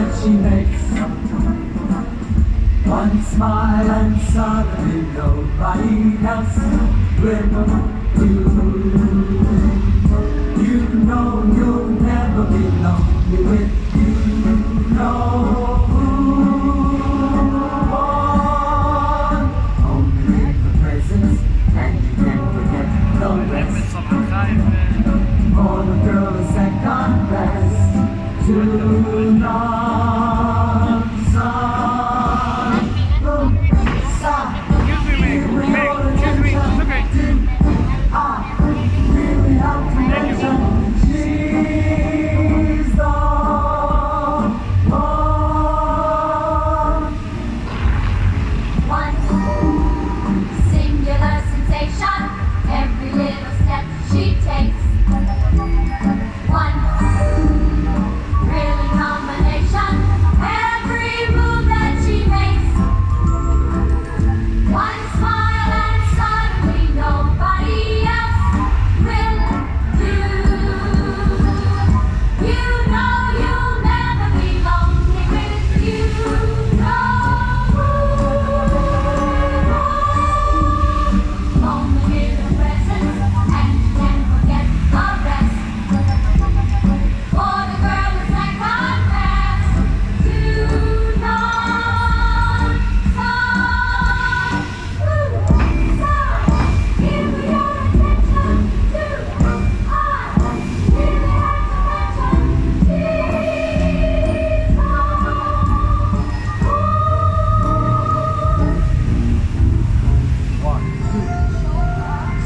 that she makes. One smile and suddenly nobody else will do. You know you'll never be lonely with you. No one. Only live the present and you can forget the rest. For the girl is second best to none.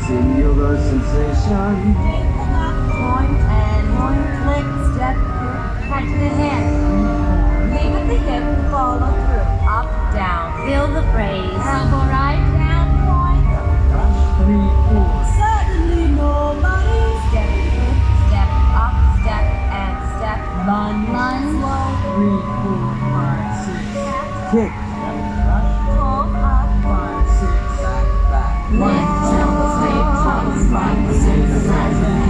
Singular sensation. Point and point, flick, step, catch the hand. Leave at the hip, follow through, up, down. Feel the phrase. Elbow right, down, point. Rush 3, 4. Suddenly nobody. Step, hip, step, up, step, and step. Lunge, slow. 3, 4, 5, 6. Kick. Pull up. 5, 6. Back. Lift, One, two, three, 4, 5, 6, 7.